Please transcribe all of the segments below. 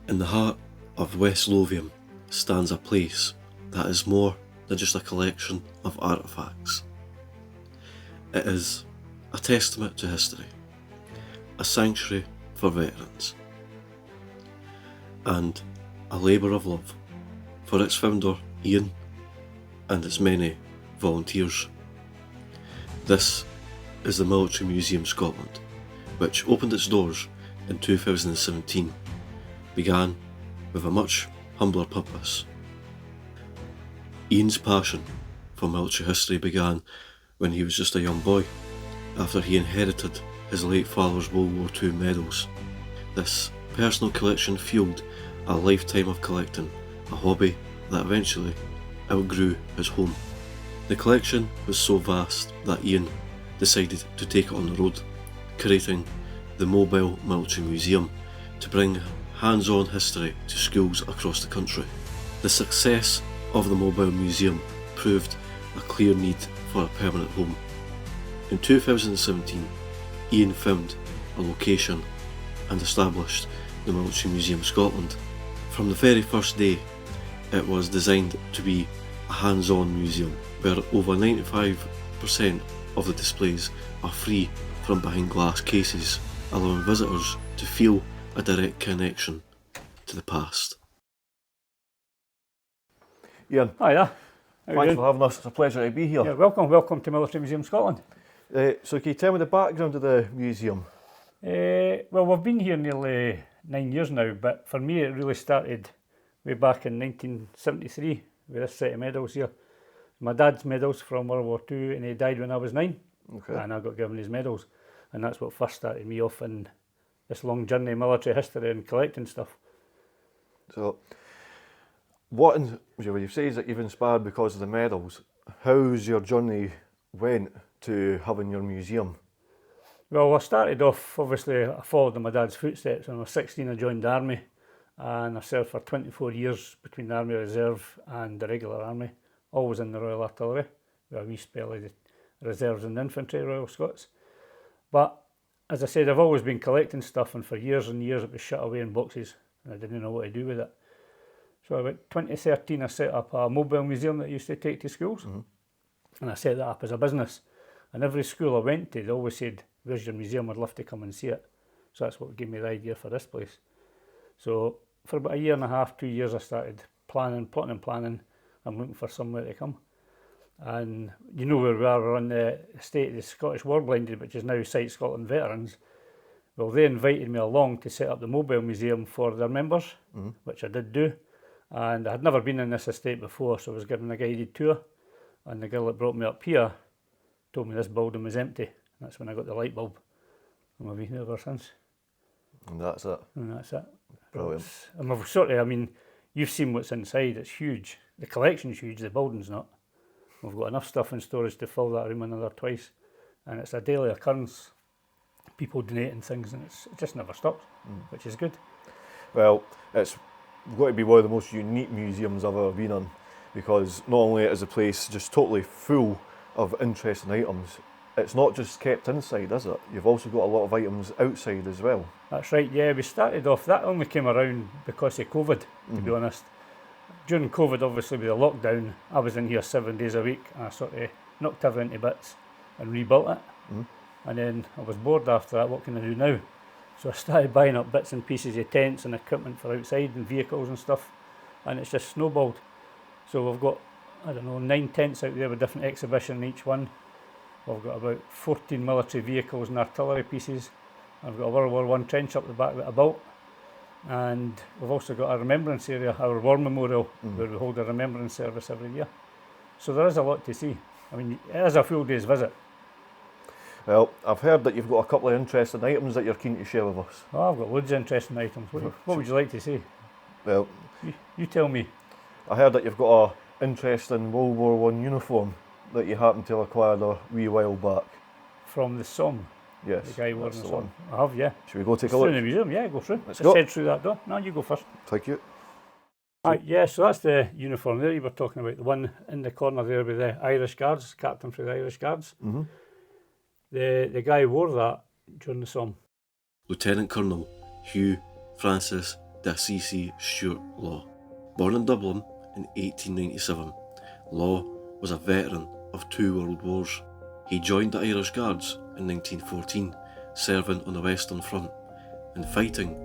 In the heart of West Lothian stands a place that is more than just a collection of artefacts. It is a testament to history, a sanctuary for veterans, and a labour of love for its founder Ian and its many volunteers. This is the Military Museum Scotland, which opened its doors in 2017, began with a much humbler purpose. Ian's passion for military history began when he was just a young boy, after he inherited his late father's WWII medals. This personal collection fueled a lifetime of collecting, a hobby that eventually outgrew his home. The collection was so vast that Ian decided to take it on the road, creating the Mobile Military Museum to bring hands-on history to schools across the country. The success of the Mobile Museum proved a clear need for a permanent home. In 2017, Ian found a location and established the Military Museum Scotland. From the very first day, it was designed to be a hands-on museum where over 95% of the displays are free from behind glass cases, allowing visitors to feel a direct connection to the past. Ian, Hiya. thanks for having us. It's a pleasure to be here. Yeah, welcome to Military Museum Scotland. So can you tell me the background of the museum? Well, we've been here nearly 9 years now, but for me it really started way back in 1973 with this set of medals here. My dad's medals from World War II, and he died when I was 9, Okay. and I got given his medals, and that's what first started me off in this long journey of military history and collecting stuff. So, what you say is that you've inspired because of the medals. How's your journey went to having your museum? Well, I started off, obviously, I followed in my dad's footsteps. When I was 16, I joined the army, and I served for 24 years between the Army Reserve and the regular army, always in the Royal Artillery, with a wee spell of the Reserves and Infantry, Royal Scots. But, as I said, I've always been collecting stuff, and for years and years it was shut away in boxes, and I didn't know what to do with it. So about 2013, I set up a mobile museum that I used to take to schools, and I set that up as a business. And every school I went to, they always said, "Where's your museum? I'd love to come and see it." So that's what gave me the idea for this place. So for about a year and a half, 2 years, I started plotting. I'm looking for somewhere to come. And you know where we are, we're on the estate of the Scottish War Blinded, which is now Sight Scotland Veterans. Well, they invited me along to set up the mobile museum for their members, which I did do. And I had never been in this estate before, so I was given a guided tour. And the girl that brought me up here told me this building was empty. That's when I got the light bulb. And I've been here ever since. And that's it. And that's it. Brilliant. And we've sort of, I mean, you've seen what's inside. It's huge. The collection's huge, the building's not. We've got enough stuff in storage to fill that room another twice. And it's a daily occurrence. People donating things, and it just never stops, which is good. Well, it's got to be one of the most unique museums I've ever been in, because not only is the place just totally full of interesting items, it's not just kept inside, is it? You've also got a lot of items outside as well. That's right, yeah, we started off, that only came around because of COVID, to be honest. During COVID, obviously, with the lockdown, I was in here 7 days a week, and I sort of knocked everything to bits and rebuilt it. And then I was bored after that, what can I do now? So I started buying up bits and pieces of tents and equipment for outside and vehicles and stuff, and it's just snowballed. So we've got, 9 tents out there with different exhibition in each one. We've got about 14 military vehicles and artillery pieces. I've got a World War I trench up the back that I built. And we've also got a remembrance area, our war memorial, where we hold a remembrance service every year. So there is a lot to see. I mean, it is a full day's visit. Well, I've heard that you've got a couple of interesting items that you're keen to share with us. Oh, I've got loads of interesting items. What would you like to see? Well, You tell me. I heard that you've got an interesting World War I uniform that you happened to have acquired a wee while back. From the Somme. Yes, The guy wearing that's the the Somme. one. I have, yeah. Should we go take a Through look? the museum, yeah, go through. Let's Just go. head through that door. No, you go first. Thank you. Right, yeah, so that's the uniform there you were talking about, the one in the corner there with the Irish Guards, captain for the Irish Guards. The guy wore that during the Somme. Lieutenant Colonel Hugh Francis the C.C. Stewart Law. Born in Dublin in 1897, Law was a veteran of 2 world wars. He joined the Irish Guards in 1914, serving on the Western Front and fighting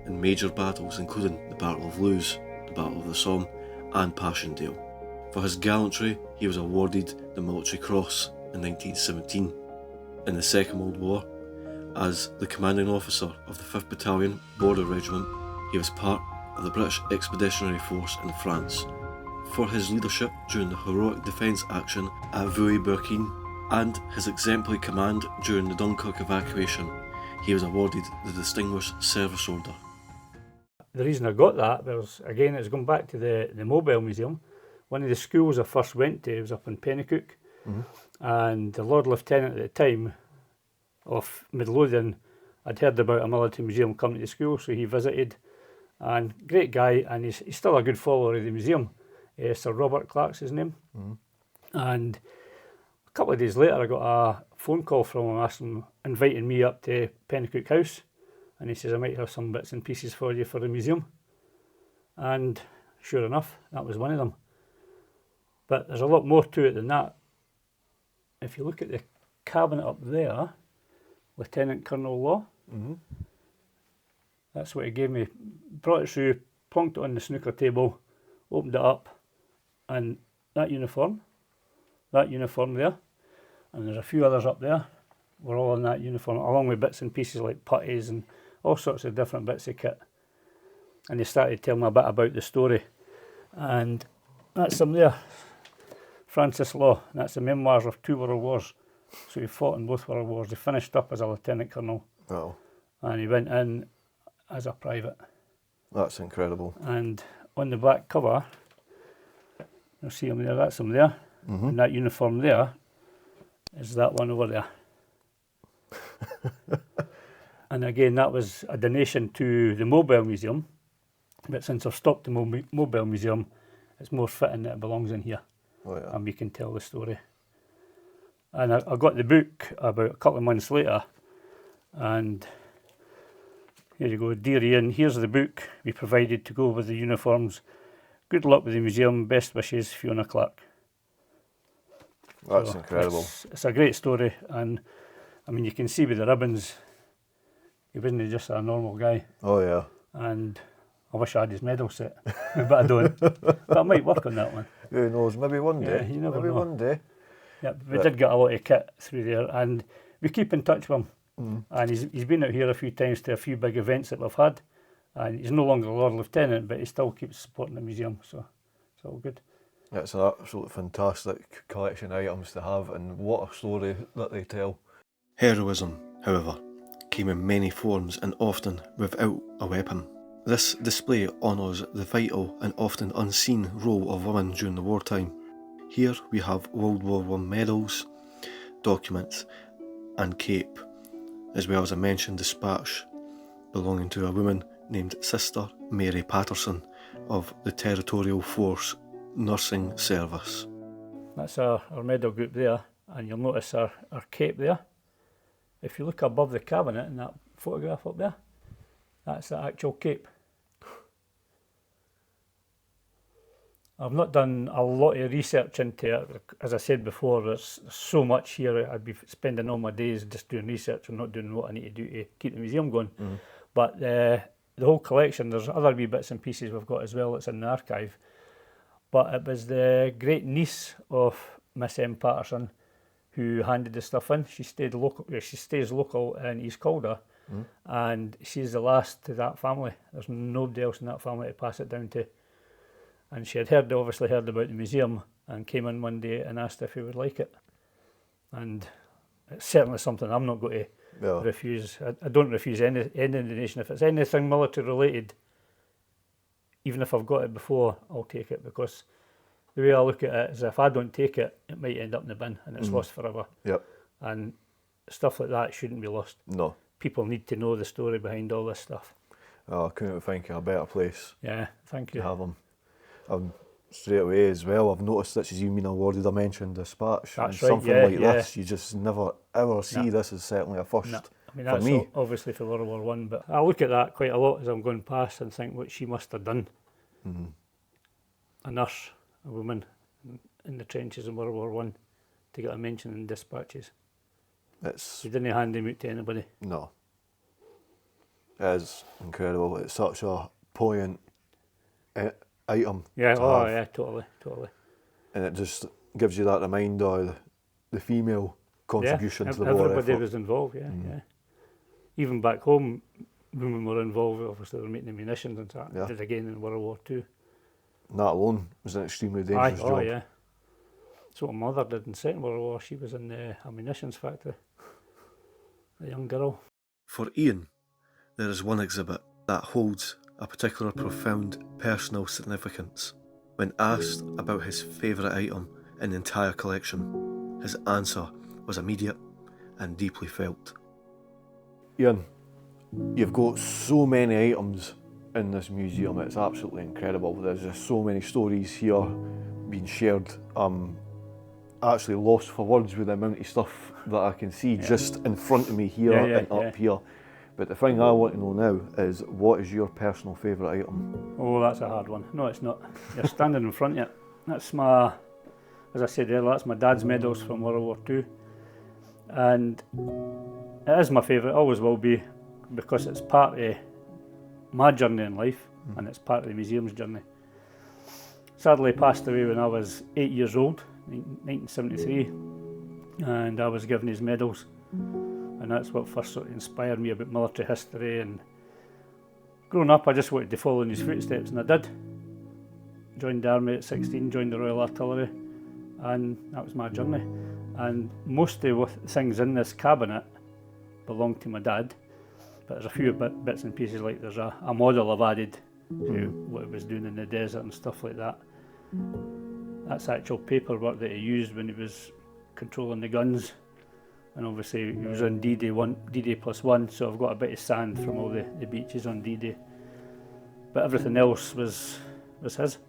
in major battles including the Battle of Lewes, the Battle of the Somme and Passchendaele. For his gallantry, he was awarded the Military Cross in 1917. In the Second World War, as the commanding officer of the 5th Battalion Border Regiment, he was part of the British Expeditionary Force in France. For his leadership during the heroic defence action at WWII and his exemplary command during the Dunkirk evacuation, he was awarded the Distinguished Service Order. The reason I got that was, again, it's going back to the Mobile Museum. One of the schools I first went to was up in Pennycook, and the Lord Lieutenant at the time of Midlothian had heard about a military museum coming to the school, so he visited, and great guy, and he's still a good follower of the museum. Sir Robert Clark's his name. And a couple of days later I got a phone call from him inviting me up to Pennycook House, and he says I might have some bits and pieces for you for the museum, and sure enough that was one of them. But there's a lot more to it than that. If you look at the cabinet up there, Lieutenant Colonel Law, that's what he gave me. Brought it through, plonked it on the snooker table, opened it up, and that uniform there, and there's a few others up there, were all in that uniform, along with bits and pieces like putties and all sorts of different bits of kit. And he started telling me a bit about the story, and that's him there, Francis Law, and that's the memoirs of 2 world wars. So he fought in both world wars. He finished up as a lieutenant colonel, and he went in as a private. That's incredible. And on the back cover, you'll see him there, that's him there, and that uniform there is that one over there. And again, that was a donation to the Mobile Museum, but since I've stopped the Mobile Museum, it's more fitting that it belongs in here, and we can tell the story. And I got the book about a couple of months later, and here you go, dear Ian, here's the book we provided to go with the uniforms. Good luck with the museum, best wishes, Fiona Clark. That's incredible. It's a great story, and I mean, you can see with the ribbons, he wasn't just a normal guy. Oh yeah. And I wish I had his medal set, but I don't. But I might work on that one. Who knows, maybe one day. You never maybe know. one day. Yeah, we did get a lot of kit through there, and we keep in touch with him. And he's been out here a few times to a few big events that we've had, and he's no longer Lord Lieutenant, but he still keeps supporting the museum, so it's all good. Yeah, it's an absolutely fantastic collection of items to have, and what a story that they tell. Heroism, however, came in many forms and often without a weapon. This display honours the vital and often unseen role of women during the wartime. Here we have World War I medals, documents and cape, as well as a mentioned dispatch belonging to a woman named Sister Mary Patterson of the Territorial Force Nursing Service. That's our medal group there, and you'll notice our cape there. If you look above the cabinet in that photograph up there, that's the actual cape. I've not done a lot of research into it. As I said before, there's so much here. I'd be spending all my days just doing research and not doing what I need to do to keep the museum going. But the whole collection, there's other wee bits and pieces we've got as well that's in the archive. But it was the great niece of Miss M. Patterson who handed the stuff in. She stayed local. She stays local in East Calder, and she's the last to that family. There's nobody else in that family to pass it down to. And she had obviously heard about the museum and came in one day and asked if he would like it. And it's certainly something I'm not going to refuse. I don't refuse any donation. If it's anything military related, even if I've got it before, I'll take it, because the way I look at it is if I don't take it, it might end up in the bin and it's lost forever. And stuff like that shouldn't be lost. No. People need to know the story behind all this stuff. Oh, I couldn't think of a better place. Yeah, thank you. To have them. Straight away as well, I've noticed that she's even been awarded a mentioned dispatch. That's and right, something like this, you just never ever see. This is certainly a first. I mean, for that's me. obviously for World War One, but I look at that quite a lot as I'm going past and think what she must have done. Mm-hmm. A nurse, a woman in the trenches in World War One, to get a mention in dispatches. She didn't hand them out to anybody. No. It is incredible. It's such a poignant item Yeah, to oh have. yeah, totally. And it just gives you that reminder of the female contribution to the war everybody effort. was involved, yeah. Even back home, women were involved, obviously they were making the munitions and that. Yeah. Did again in World War Two. And that alone was an extremely dangerous job. Oh yeah. So what my mother did in Second World War, she was in the munitions factory. A young girl. For Ian, there is one exhibit that holds a particular profound personal significance. When asked about his favourite item in the entire collection, his answer was immediate and deeply felt. Ian, you've got so many items in this museum, it's absolutely incredible. There's just so many stories here being shared. I'm actually lost for words with the amount of stuff that I can see just in front of me here and up here. But the thing I want to know now is, what is your personal favourite item? Oh, that's a hard one. No, it's not. You're standing in front of it. That's my, as I said earlier, that's my dad's medals from World War II. And it is my favourite, always will be, because it's part of my journey in life and it's part of the museum's journey. Sadly, he passed away when I was 8 years old, 1973, and I was given his medals. And that's what first sort of inspired me about military history. And growing up, I just wanted to follow in his footsteps, and I did. Joined the army at 16, joined the Royal Artillery, and that was my journey. And most of the things in this cabinet belong to my dad, but there's a few bits and pieces, like there's a model I've added to what he was doing in the desert and stuff like that. That's actual paperwork that he used when he was controlling the guns. And obviously he was on D-Day +1, so I've got a bit of sand from all the beaches on D-Day. But everything else was his.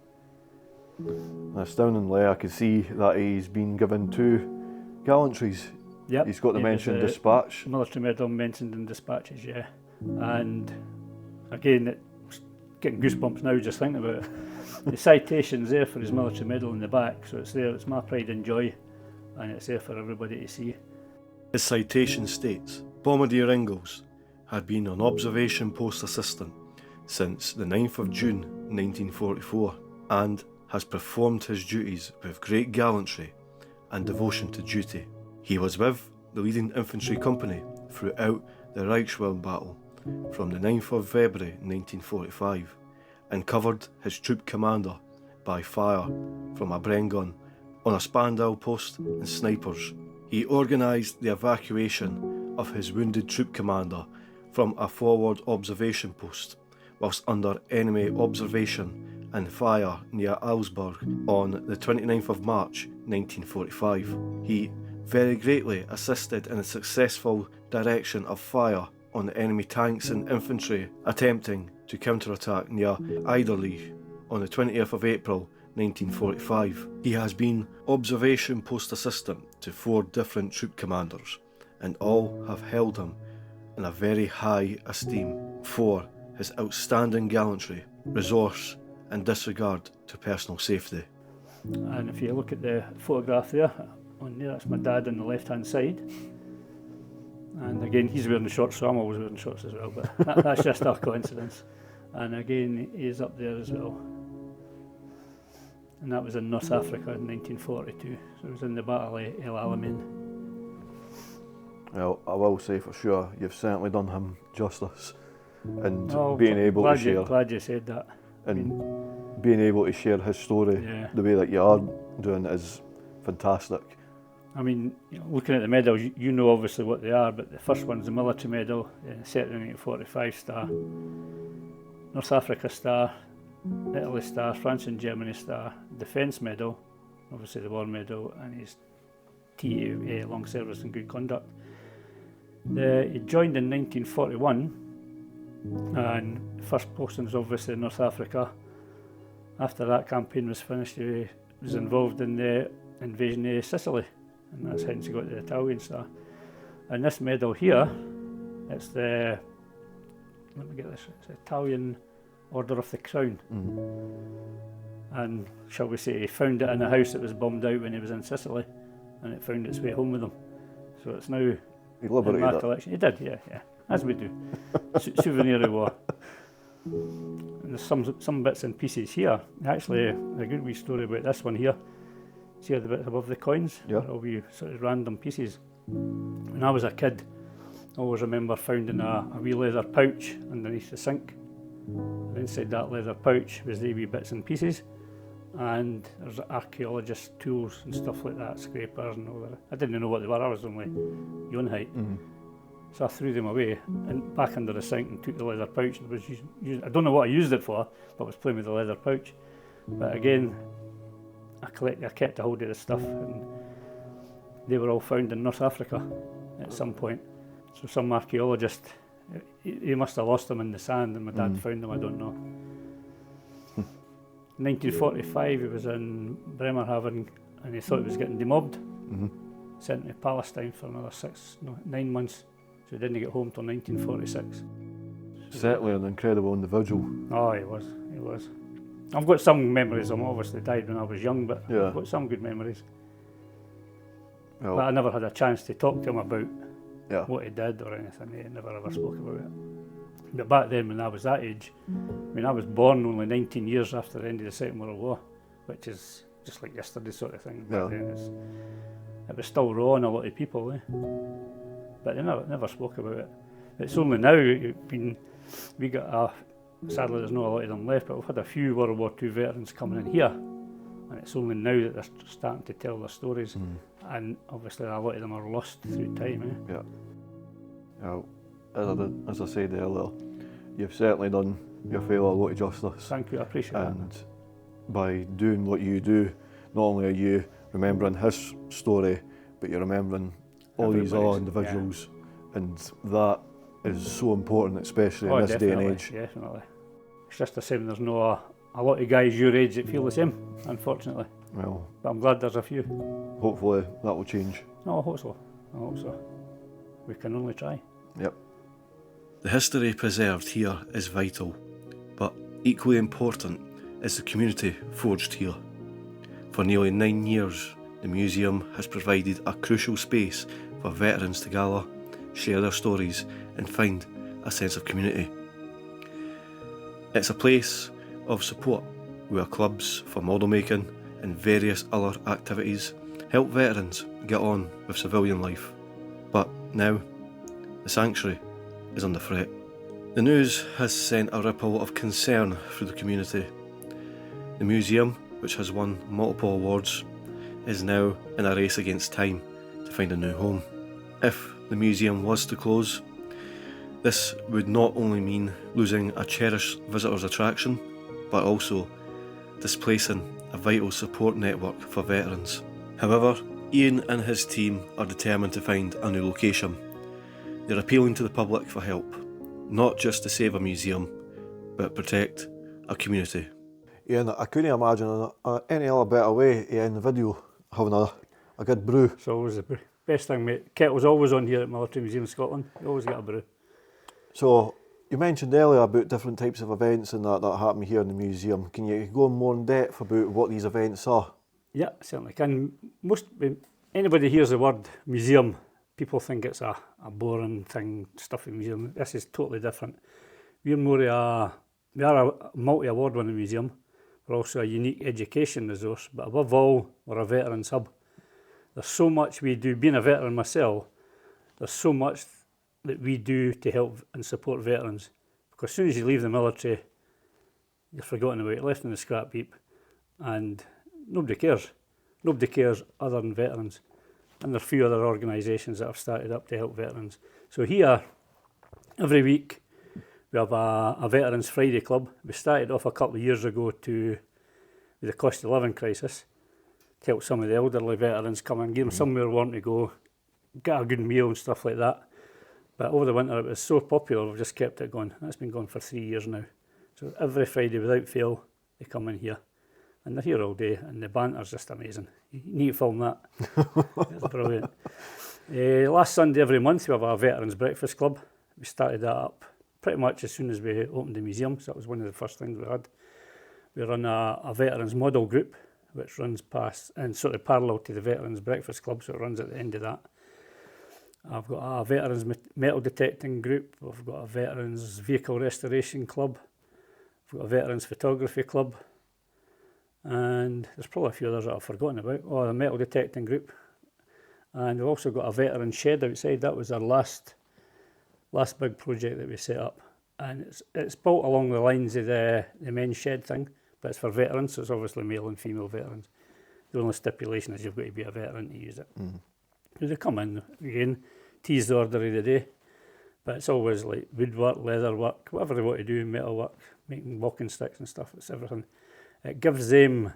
Astoundingly, I can see that he's been given 2 gallantries. Yep. He's got the mentioned dispatch. Military medal mentioned in dispatches, yeah. And again, it's getting goosebumps now just thinking about it. The citation's there for his military medal in the back, so it's there, it's my pride and joy, and it's there for everybody to see. His citation states, Bombardier Inglis had been an observation post assistant since the 9th of June 1944 and has performed his duties with great gallantry and devotion to duty. He was with the leading infantry company throughout the WWII battle from the 9th of February 1945 and covered his troop commander by fire from a Bren gun on a Spandau post and snipers. He organised the evacuation of his wounded troop commander from a forward observation post whilst under enemy observation and fire near Augsburg on the 29th of March 1945. He very greatly assisted in the successful direction of fire on the enemy tanks and infantry attempting to counterattack near Eiderlich on the 20th of April 1945. He has been observation post assistant to 4 different troop commanders, and all have held him in a very high esteem for his outstanding gallantry, resource and disregard to personal safety. And if you look at the photograph there, on there, that's my dad on the left hand side. And again, he's wearing shorts, so I'm always wearing shorts as well, but that's just a coincidence. And again, he's up there as well. And that was in North Africa in 1942, so it was in the Battle of El Alamein. Well, I will say for sure, you've certainly done him justice, and being able to share. Glad you said that. And being able to share his story the way that you are doing is fantastic. I mean, looking at the medals, you know obviously what they are, but the first one's the military medal, set in 1945 star, North Africa star, Italy star, France and Germany star, defence medal, obviously the war medal, and his TA, long service and good conduct. He joined in 1941, and first posting was obviously in North Africa. After that campaign was finished, he was involved in the invasion of Sicily, and that's hence he got the Italian star. And this medal here It's the, let me get this, it's the Italian Order of the Crown. And shall we say, he found it in a house that was bombed out when he was in Sicily, and it found its way home with him. So it's now He in my liberated it. collection. He did, yeah, as we do. Souvenir of war. And there's some bits and pieces here. Actually, a good wee story about this one here. See how the bits above the coins? Yeah. They're all wee sort of random pieces. When I was a kid, I always remember finding a wee leather pouch underneath the sink. And inside that leather pouch was the wee bits and pieces. And there's archaeologist tools and stuff like that, scrapers and all that. I didn't know what they were, I was only yon height. So I threw them away and back under the sink and took the leather pouch and was using I don't know what I used it for, but I was playing with the leather pouch. But again, I kept a hold of the stuff, and they were all found in North Africa at some point. So some archaeologist, he must have lost them in the sand, and my dad found them, I don't know. 1945, he was in Bremerhaven, and he thought he was getting demobbed. Sent to Palestine for another 9 months, so he didn't get home till 1946. Certainly an incredible individual. Oh, he was. I've got some memories. I'm obviously died when I was young, but Yeah. I've got some good memories. Well, But I never had a chance to talk to him about yeah. what he did or anything. He never ever spoke about it. But back then, when I was that age, I was born only 19 years after the end of the Second World War, which is just like yesterday sort of thing. Back Yeah. then, it was still raw on a lot of people, but they never spoke about it. It's only now we got sadly there's not a lot of them left, but we've had a few World War II veterans coming in here, and it's only now that they're starting to tell their stories, and obviously a lot of them are lost through time. Yeah. Well, as I said earlier, you've certainly done your fellow a lot of justice. Thank you, I appreciate that. And by doing what you do, not only are you remembering his story, but you're remembering all these other Everybody's, individuals, and that is so important, especially in this day and age. Definitely. It's just the same, there's no a lot of guys your age that feel the same, unfortunately. Well, But I'm glad there's a few. hopefully that will change. No, I hope so. We can only try. Yep. The history preserved here is vital, but equally important is the community forged here. For nearly 9 years, the museum has provided a crucial space for veterans to gather, share their stories, and find a sense of community. It's a place of support where clubs for model making and various other activities help veterans get on with civilian life. But now, the sanctuary is under threat. The news has sent a ripple of concern through the community. The museum, which has won multiple awards, is now in a race against time to find a new home. If the museum was to close, this would not only mean losing a cherished visitors attraction, but also displacing a vital support network for veterans. However, Ian and his team are determined to find a new location. They're appealing to the public for help, not just to save a museum, but protect a community. Ian, I couldn't imagine any other better way to end the video, having a good brew. It's always the best thing, mate. Kettle's always on here at Military Museum Scotland. You always get a brew. So, you mentioned earlier about different types of events and that happen here in the museum. Can you go more in depth about what these events are? Yeah, certainly can. When anybody hears the word museum, people think it's a boring thing, stuffy museum. This is totally different. We are a multi-award winning museum. We're also a unique education resource, but above all, we're a veterans hub. There's so much we do. Being a veteran myself, there's so much that we do to help and support veterans. Because as soon as you leave the military, you're forgotten about it, left in the scrap heap, and nobody cares. Nobody cares other than veterans. And there are a few other organisations that have started up to help veterans. So here, every week, we have a Veterans Friday Club. We started off a couple of years ago with the cost of living crisis, to help some of the elderly veterans come and give them somewhere warm to go, get a good meal and stuff like that. But over the winter it was so popular, we've just kept it going. That's been going for 3 years now. So every Friday without fail, they come in here. And they're here all day, and the banter's just amazing. You need to film that. It's brilliant. Last Sunday every month we have a Veterans Breakfast Club. We started that up pretty much as soon as we opened the museum, so that was one of the first things we had. We run a veterans model group, which runs past and sort of parallel to the Veterans Breakfast Club, so it runs at the end of that. I've got a veterans metal detecting group, I've got a veterans vehicle restoration club, I've got a veterans photography club, and there's probably a few others that I've forgotten about. Oh, a metal detecting group, and we've also got a veteran shed outside. That was our last big project that we set up, and it's built along the lines of the men's shed thing, but it's for veterans, so it's obviously male and female veterans. The only stipulation is you've got to be a veteran to use it. So they come in, again, tease the order of the day, but it's always like woodwork, leather work, whatever they want to do, metal work, making walking sticks and stuff, it's everything. It gives them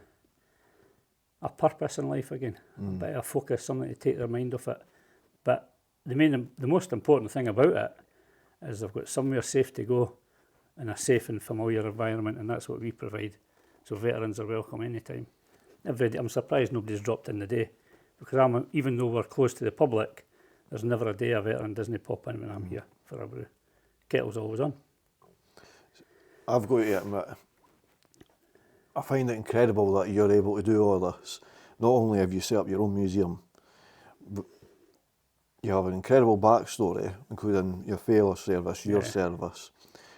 a purpose in life again, a bit of focus, something to take their mind off it. But the most important thing about it is they've got somewhere safe to go in a safe and familiar environment, and that's what we provide. So veterans are welcome anytime. Every day, I'm surprised nobody's dropped in the day, because even though we're close to the public, there's never a day a veteran doesn't pop in when I'm here for a brew. Kettle's always on. I've got to admit, I find it incredible that you're able to do all this. Not only have you set up your own museum, but you have an incredible backstory, including your failure service, your service.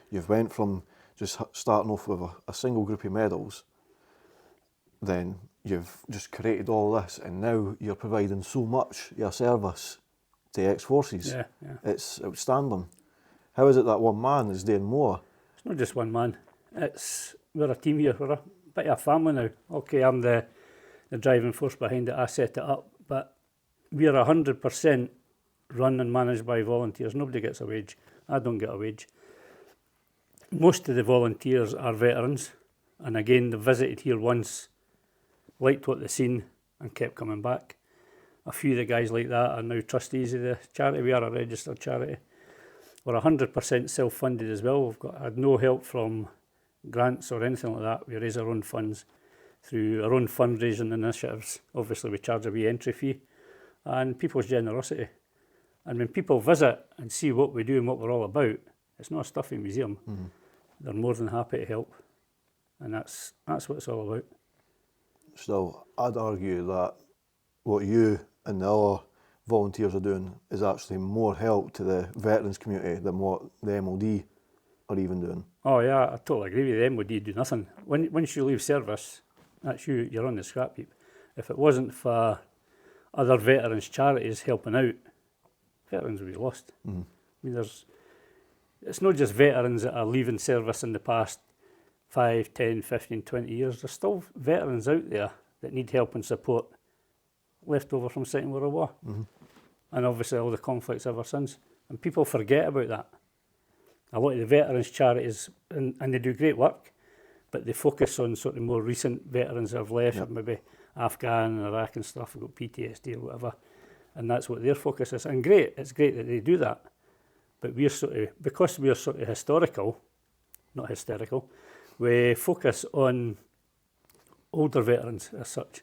You've went from just starting off with a single group of medals, then you've just created all this, and now you're providing so much your service to ex-forces. It's outstanding. How is it that one man is doing more? It's not just one man. We're a team here. We're a bit of a family now. Okay, I'm the driving force behind it. I set it up, but we're 100% run and managed by volunteers. Nobody gets a wage. I don't get a wage. Most of the volunteers are veterans, and again, they visited here once, liked what they've seen, and kept coming back. A few of the guys like that are now trustees of the charity. We are a registered charity. We're 100% self-funded as well. We've had no help from grants or anything like that. We raise our own funds through our own fundraising initiatives. Obviously, we charge a wee entry fee, and people's generosity. And when people visit and see what we do and what we're all about, it's not a stuffy museum. They're more than happy to help, and that's what it's all about. Still, I'd argue that what you and the other volunteers are doing is actually more help to the veterans community than what the MOD are even doing. Oh yeah, I totally agree with you. The MOD do nothing. Once you leave service, that's you're on the scrap heap. If it wasn't for other veterans charities helping out, veterans would be lost. I mean, it's not just veterans that are leaving service in the past 5, 10, 15, 20 years. There's still veterans out there that need help and support left over from Second World War. And obviously all the conflicts ever since. And people forget about that. A lot of the veterans charities, and they do great work, but they focus on sort of more recent veterans that have left, maybe Afghan and Iraq and stuff, have got PTSD or whatever. And that's what their focus is. And great, it's great that they do that. But because we're sort of not hysterical, we focus on older veterans as such.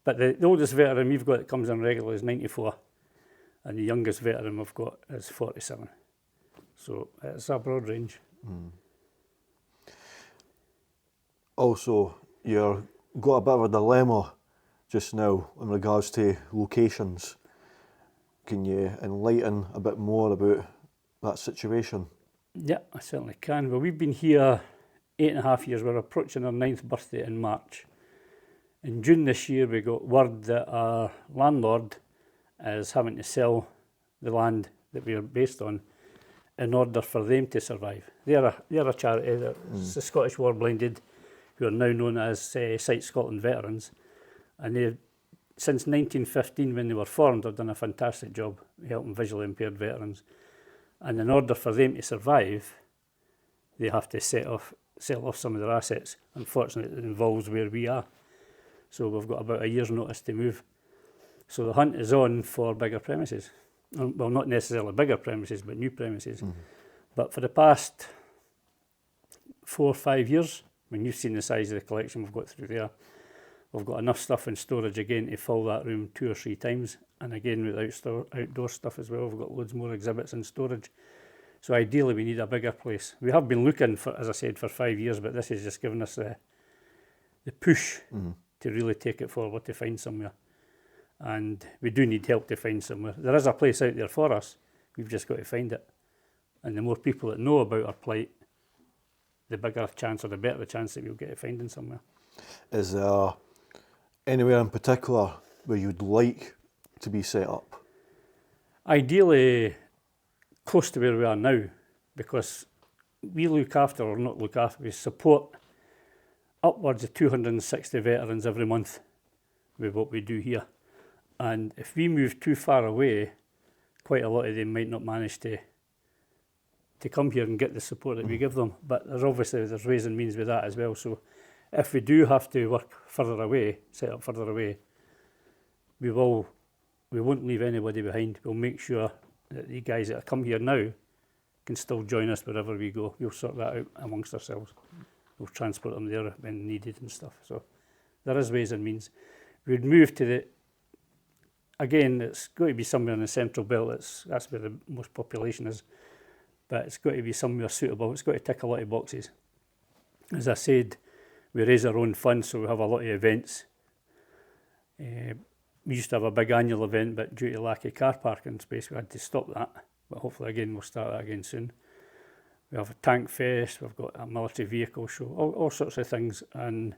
But the oldest veteran we've got that comes in regularly is 94, and the youngest veteran we've got is 47. So it's a broad range. Also, you've got a bit of a dilemma just now in regards to locations. Can you enlighten a bit more about that situation? Yeah, I certainly can. Well, we've been here 8.5 years. We're approaching our 9th birthday in March. In June this year, we got word that our landlord is having to sell the land that we are based on in order for them to survive. They're a charity, it's the Scottish War Blinded, who are now known as Sight Scotland Veterans. And they, since 1915, when they were formed, have done a fantastic job helping visually impaired veterans. And in order for them to survive, they have to sell off some of their assets. Unfortunately, it involves where we are. So we've got about a year's notice to move. So the hunt is on for bigger premises. Well, not necessarily bigger premises, but new premises. But for the past 4 or 5 years, when you've seen the size of the collection we've got through there, we've got enough stuff in storage again to fill that room 2 or 3 times. And again, with outdoor stuff as well, we've got loads more exhibits in storage. So ideally we need a bigger place. We have been looking for, as I said, for 5 years, but this has just given us the push to really take it forward, to find somewhere. And we do need help to find somewhere. There is a place out there for us. We've just got to find it. And the more people that know about our plight, the bigger chance, or the better the chance that we'll get to finding somewhere. Is there anywhere in particular where you'd like to be set up? Ideally, close to where we are now, because we look after, or not look after, we support upwards of 260 veterans every month with what we do here. And if we move too far away, quite a lot of them might not manage to come here and get the support that we give them. But there's ways and means with that as well. So if we do have to work further away, set up further away, we won't leave anybody behind. We'll make sure that the guys that come here now can still join us wherever we go. We'll sort that out amongst ourselves. We'll transport them there when needed and stuff. So there is ways and means. We'd move to again, it's got to be somewhere in the central belt. That's where the most population is. But it's got to be somewhere suitable. It's got to tick a lot of boxes. As I said, we raise our own funds, so we have a lot of events. We used to have a big annual event, but due to lack of car parking space, we had to stop that. But hopefully, again, we'll start that again soon. We have a tank fest, we've got a military vehicle show, all sorts of things. And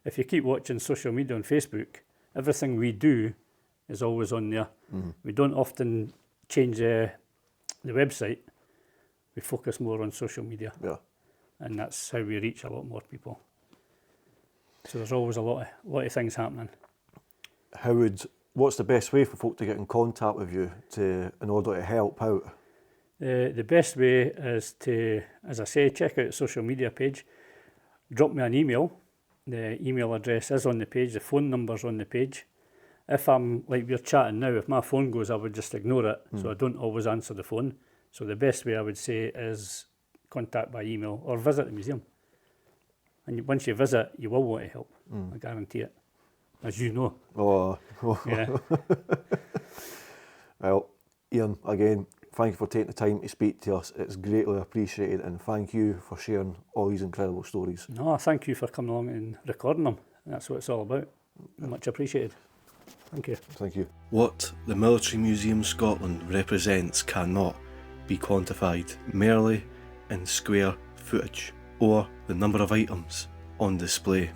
if you keep watching social media on Facebook, everything we do is always on there. We don't often change the website. We focus more on social media. Yeah. And that's how we reach a lot more people. So there's always a lot of things happening. What's the best way for folk to get in contact with you in order to help out? The best way is to, as I say, check out the social media page. Drop me an email. The email address is on the page. The phone number's on the page. If I'm, like we're chatting now, if my phone goes, I would just ignore it. So I don't always answer the phone. So the best way I would say is contact by email or visit the museum. And once you visit, you will want to help. I guarantee it, as you know. Yeah. Well, Ian, again, thank you for taking the time to speak to us. It's greatly appreciated, and thank you for sharing all these incredible stories. No, thank you for coming along and recording them. That's what it's all about. Much appreciated. Thank you. Thank you. What the Military Museum Scotland represents cannot be quantified merely in square footage or the number of items on display.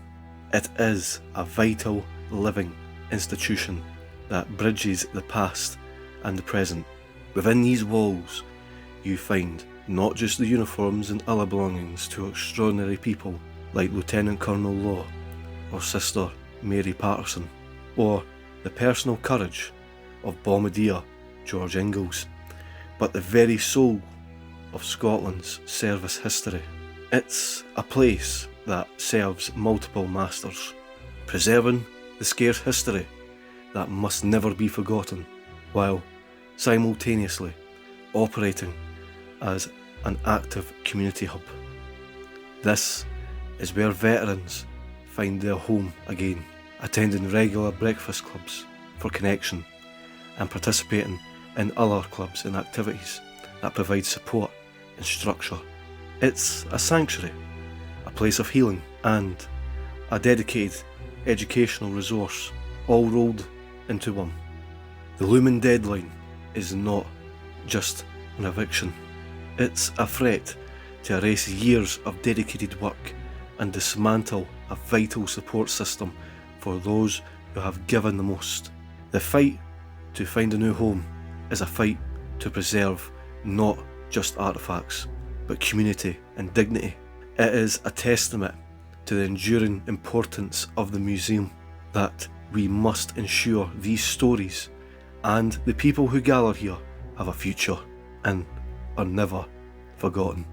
It is a vital, living institution that bridges the past and the present. Within these walls, you find not just the uniforms and other belongings to extraordinary people like Lieutenant Colonel Law or Sister Mary Patterson, or the personal courage of Bombardier George Inglis, but the very soul of Scotland's service history. It's a place that serves multiple masters, preserving the scarce history that must never be forgotten, while simultaneously operating as an active community hub. This is where veterans find their home again, attending regular breakfast clubs for connection and participating in other clubs and activities that provide support and structure. It's a sanctuary, a place of healing, and a dedicated educational resource, all rolled into one. The looming deadline is not just an eviction. It's a threat to erase years of dedicated work and dismantle a vital support system for those who have given the most. The fight to find a new home is a fight to preserve not just artefacts, but community and dignity. It is a testament to the enduring importance of the museum that we must ensure these stories and the people who gather here have a future and are never forgotten.